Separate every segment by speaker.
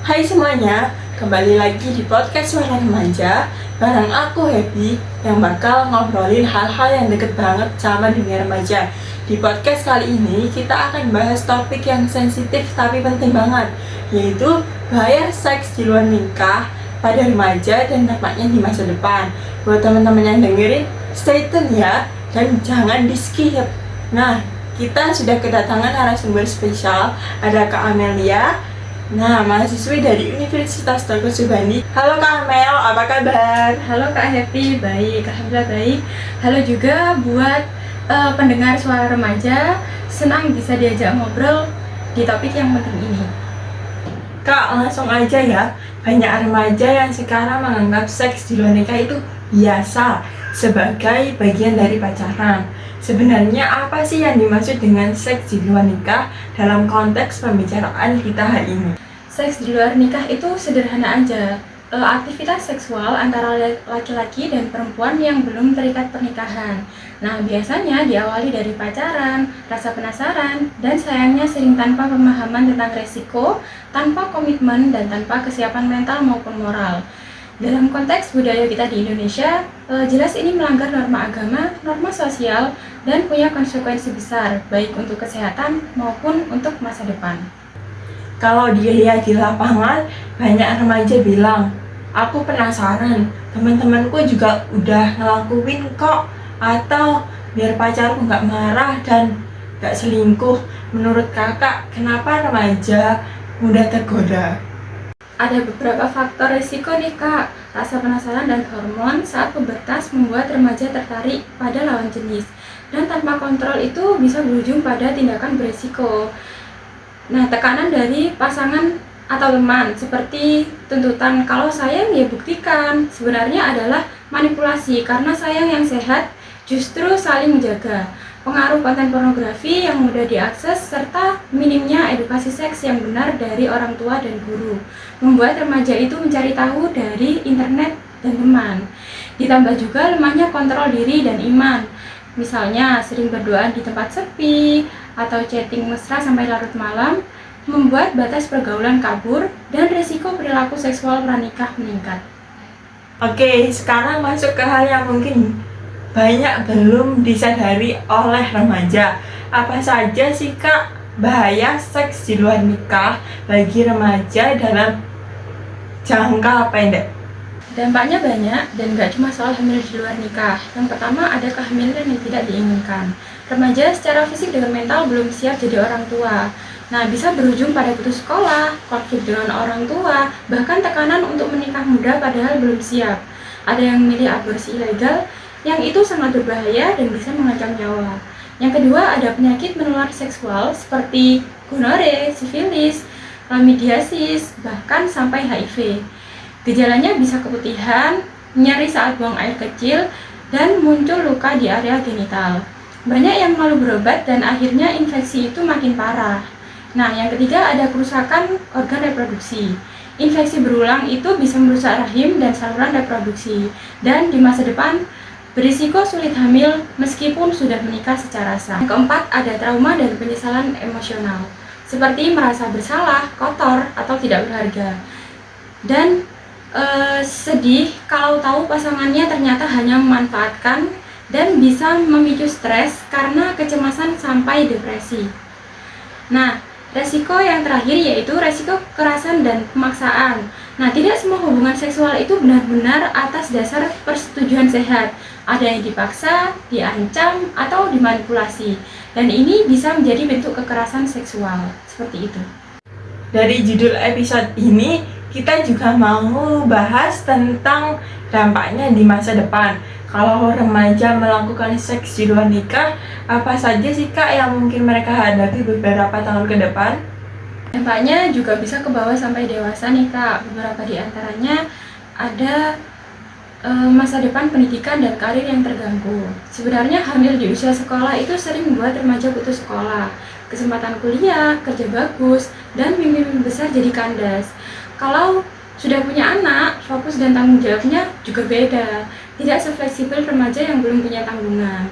Speaker 1: Hai semuanya, kembali lagi di podcast Suara Remaja bareng aku Happy yang bakal ngobrolin hal-hal yang deket banget sama dunia remaja. Di podcast kali ini kita akan bahas topik yang sensitif tapi penting banget, yaitu bahaya seks di luar nikah pada remaja dan dampaknya di masa depan. Buat teman-teman yang dengerin, stay tune ya dan jangan di skip. Nah, kita sudah kedatangan narasumber spesial, ada Kak Amelia. Nah, mahasiswi dari Universitas Tengku Subandi. Halo Kak Amel, apa kabar?
Speaker 2: Halo Kak Happy, baik, alhamdulillah baik. Halo juga buat pendengar Suara Remaja, senang bisa diajak ngobrol di topik yang penting ini.
Speaker 1: Kak, langsung aja ya. Banyak remaja yang sekarang menganggap seks di luar nikah itu biasa sebagai bagian dari pacaran. Sebenarnya apa sih yang dimaksud dengan seks di luar nikah dalam konteks pembicaraan kita hari ini?
Speaker 2: Seks di luar nikah itu sederhana aja, aktivitas seksual antara laki-laki dan perempuan yang belum terikat pernikahan. Nah, biasanya diawali dari pacaran, rasa penasaran, dan sayangnya sering tanpa pemahaman tentang resiko, tanpa komitmen, dan tanpa kesiapan mental maupun moral. Dalam konteks budaya kita di Indonesia, jelas ini melanggar norma agama, norma sosial, dan punya konsekuensi besar, baik untuk kesehatan maupun untuk masa depan.
Speaker 1: Kalau dilihat di lapangan, banyak remaja bilang, aku penasaran, teman-temanku juga udah ngelakuin kok, atau biar pacarku nggak marah dan nggak selingkuh. Menurut kakak, kenapa remaja mudah tergoda?
Speaker 2: Ada beberapa faktor risiko nih Kak, rasa penasaran dan hormon saat pubertas membuat remaja tertarik pada lawan jenis. Dan tanpa kontrol itu bisa berujung pada tindakan berisiko. Nah, tekanan dari pasangan atau teman seperti tuntutan kalau sayang ya buktikan sebenarnya adalah manipulasi karena sayang yang sehat justru saling menjaga. Pengaruh konten pornografi yang mudah diakses serta minimnya edukasi seks yang benar dari orang tua dan guru membuat remaja itu mencari tahu dari internet dan teman. Ditambah juga lemahnya kontrol diri dan iman. Misalnya sering berduaan di tempat sepi atau chatting mesra sampai larut malam membuat batas pergaulan kabur dan risiko perilaku seksual pranikah meningkat.
Speaker 1: Oke, sekarang masuk ke hal yang mungkin banyak belum disadari oleh remaja. Apa saja sih Kak bahaya seks di luar nikah bagi remaja dalam jangka pendek?
Speaker 2: Dampaknya banyak dan gak cuma soal hamil di luar nikah. Yang pertama ada kehamilan yang tidak diinginkan. Remaja secara fisik dan mental belum siap jadi orang tua. Nah, bisa berujung pada putus sekolah, konflik dengan orang tua, bahkan tekanan untuk menikah muda padahal belum siap. Ada yang memilih aborsi ilegal, yang itu sangat berbahaya dan bisa mengancam nyawa. Yang kedua ada penyakit menular seksual seperti gonore, sifilis, chlamydiasis, bahkan sampai HIV. Gejalanya bisa keputihan, nyeri saat buang air kecil, dan muncul luka di area genital. Banyak yang malu berobat dan akhirnya infeksi itu makin parah. Nah, yang ketiga ada kerusakan organ reproduksi. Infeksi berulang itu bisa merusak rahim dan saluran reproduksi. Dan di masa depan, berisiko sulit hamil meskipun sudah menikah secara sah. Yang keempat ada trauma dan penyesalan emosional. Seperti merasa bersalah, kotor, atau tidak berharga. Dan sedih kalau tahu pasangannya ternyata hanya memanfaatkan dan bisa memicu stres karena kecemasan sampai depresi. Nah, resiko yang terakhir yaitu resiko kekerasan dan pemaksaan. Nah, tidak semua hubungan seksual itu benar-benar atas dasar persetujuan sehat. Ada yang dipaksa, diancam, atau dimanipulasi. Dan ini bisa menjadi bentuk kekerasan seksual. Seperti itu.
Speaker 1: Dari judul episode ini, kita juga mau bahas tentang dampaknya di masa depan. Kalau remaja melakukan seks di luar nikah, apa saja sih Kak yang mungkin mereka hadapi beberapa tahun ke depan?
Speaker 2: Dampaknya juga bisa ke bawah sampai dewasa nih Kak. Beberapa di antaranya ada masa depan pendidikan dan karir yang terganggu. Sebenarnya hamil di usia sekolah itu sering membuat remaja putus sekolah. Kesempatan kuliah, kerja bagus, dan mimpi besar jadi kandas. Kalau sudah punya anak, fokus dan tanggung jawabnya juga beda. Tidak sefleksibel remaja yang belum punya tanggungan.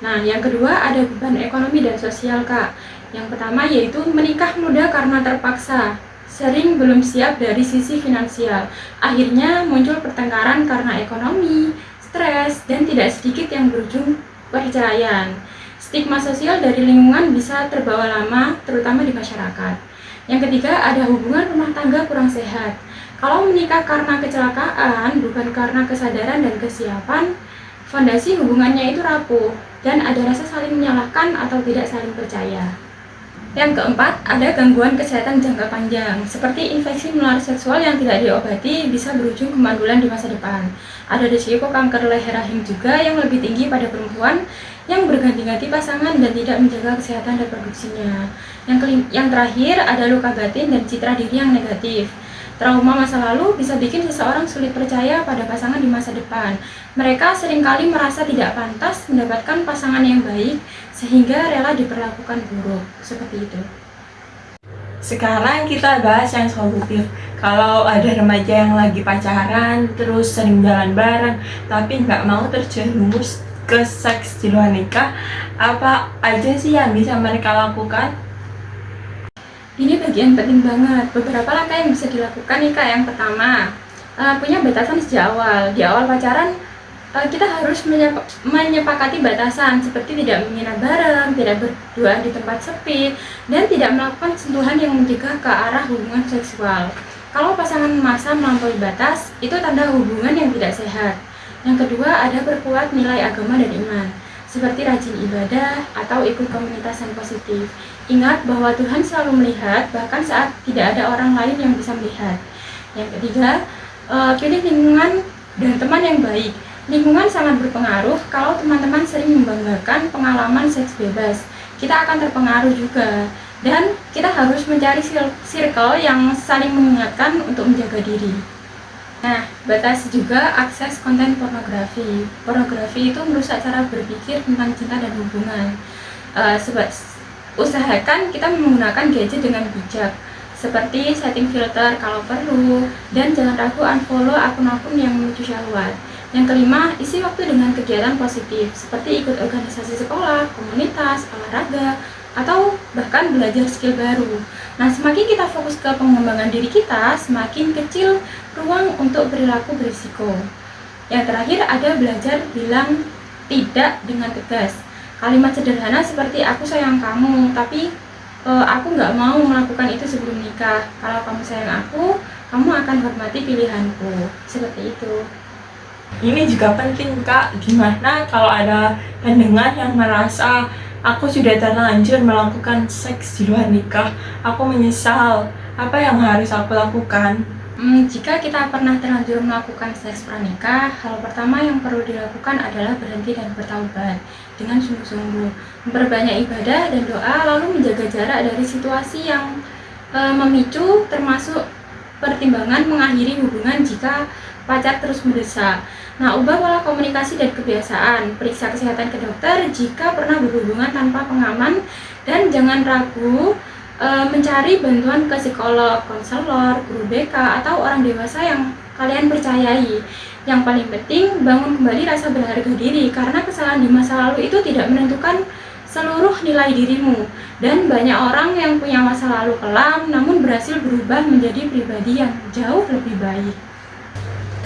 Speaker 2: Nah, yang kedua ada beban ekonomi dan sosial Kak. Yang pertama yaitu menikah muda karena terpaksa. sering belum siap dari sisi finansial. Akhirnya muncul pertengkaran karena ekonomi, stres, dan tidak sedikit yang berujung perceraian. Stigma sosial dari lingkungan bisa terbawa lama, terutama di masyarakat. Yang ketiga, ada hubungan rumah tangga kurang sehat. Kalau menikah karena kecelakaan, bukan karena kesadaran dan kesiapan, fondasi hubungannya itu rapuh, dan ada rasa saling menyalahkan atau tidak saling percaya. Yang keempat, ada gangguan kesehatan jangka panjang, seperti infeksi menular seksual yang tidak diobati bisa berujung kemandulan di masa depan. Ada risiko kanker leher rahim juga yang lebih tinggi pada perempuan yang berganti-ganti pasangan dan tidak menjaga kesehatan reproduksinya. Yang terakhir, ada luka batin dan citra diri yang negatif. Trauma masa lalu bisa bikin seseorang sulit percaya pada pasangan di masa depan. Mereka seringkali merasa tidak pantas mendapatkan pasangan yang baik, sehingga rela diperlakukan buruk. Seperti itu.
Speaker 1: Sekarang kita bahas yang solutif. Kalau ada remaja yang lagi pacaran, terus sering jalan bareng, tapi nggak mau terjerumus ke seks di luar nikah, apa aja sih yang bisa mereka lakukan?
Speaker 2: Ini bagian penting banget. Beberapa langkah yang bisa dilakukan nih Kak. Yang pertama, punya batasan sejak awal. Di awal pacaran, kita harus menyepakati batasan seperti tidak menginap bareng, tidak berduaan di tempat sepi, dan tidak melakukan sentuhan yang mencegah ke arah hubungan seksual. Kalau pasangan memaksa melampaui batas, itu tanda hubungan yang tidak sehat. Yang kedua, ada perkuat nilai agama dan iman, seperti rajin ibadah atau ikut komunitas yang positif. Ingat bahwa Tuhan selalu melihat, bahkan saat tidak ada orang lain yang bisa melihat. Yang ketiga, pilih lingkungan dan teman yang baik. Lingkungan sangat berpengaruh. Kalau teman-teman sering membanggakan pengalaman seks bebas, kita akan terpengaruh juga. Dan kita harus mencari circle yang saling mengingatkan untuk menjaga diri. Nah, batasi juga akses konten pornografi. Pornografi itu merusak cara berpikir tentang cinta dan hubungan. Usahakan kita menggunakan gadget dengan bijak, seperti setting filter kalau perlu, dan jangan ragu unfollow akun-akun yang memicu syahwat. Yang kelima, isi waktu dengan kegiatan positif, seperti ikut organisasi sekolah, komunitas, olahraga, atau bahkan belajar skill baru. Nah, semakin kita fokus ke pengembangan diri kita, semakin kecil ruang untuk perilaku berisiko. Yang terakhir, ada belajar bilang tidak dengan tegas. Kalimat sederhana seperti aku sayang kamu, tapi aku nggak mau melakukan itu sebelum nikah. Kalau kamu sayang aku, kamu akan hormati pilihanku. Seperti itu.
Speaker 1: Ini juga penting Kak, gimana kalau ada pendengar yang merasa aku sudah terlanjur melakukan seks di luar nikah, aku menyesal, apa yang harus aku lakukan?
Speaker 2: Jika kita pernah terlanjur melakukan seks pranikah, hal pertama yang perlu dilakukan adalah berhenti dan bertaubat dengan sungguh-sungguh, memperbanyak ibadah dan doa, lalu menjaga jarak dari situasi yang memicu, termasuk pertimbangan mengakhiri hubungan jika pacar terus mendesak. Nah, ubah pola komunikasi dan kebiasaan, periksa kesehatan ke dokter jika pernah berhubungan tanpa pengaman, dan jangan ragu mencari bantuan ke psikolog, konselor, guru BK, atau orang dewasa yang kalian percayai. Yang paling penting, bangun kembali rasa berharga diri, karena kesalahan di masa lalu itu tidak menentukan seluruh nilai dirimu. Dan banyak orang yang punya masa lalu kelam, namun berhasil berubah menjadi pribadi yang jauh lebih baik.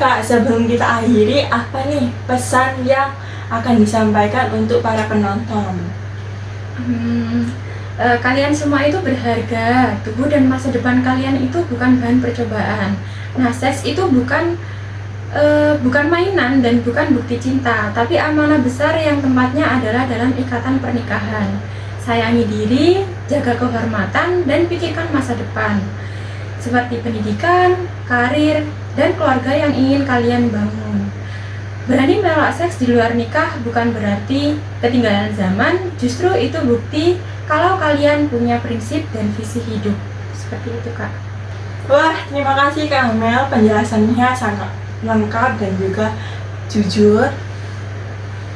Speaker 1: Kak, sebelum kita akhiri, apa nih pesan yang akan disampaikan untuk para penonton?
Speaker 2: Kalian semua itu berharga. Tubuh dan masa depan kalian itu bukan bahan percobaan. Nah, seks itu bukan mainan dan bukan bukti cinta, tapi amanah besar yang tempatnya adalah dalam ikatan pernikahan. Sayangi diri, jaga kehormatan, dan pikirkan masa depan, seperti pendidikan, karir, dan keluarga yang ingin kalian bangun. Berani menolak seks di luar nikah bukan berarti ketinggalan zaman, justru itu bukti kalau kalian punya prinsip dan visi hidup. Seperti itu, Kak.
Speaker 1: Wah, terima kasih Kak Mel, penjelasannya sangat lengkap dan juga jujur.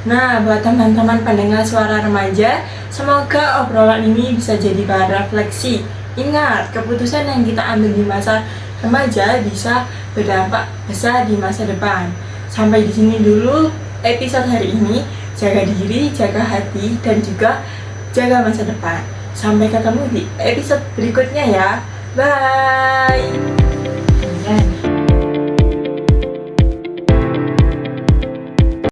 Speaker 1: Nah, buat teman-teman pendengar suara remaja, semoga obrolan ini bisa jadi bahan refleksi. Ingat, keputusan yang kita ambil di masa remaja bisa berdampak besar di masa depan. Sampai di sini dulu episode hari ini. Jaga diri, jaga hati, dan juga jaga masa depan. Sampai ketemu di episode berikutnya ya. Bye!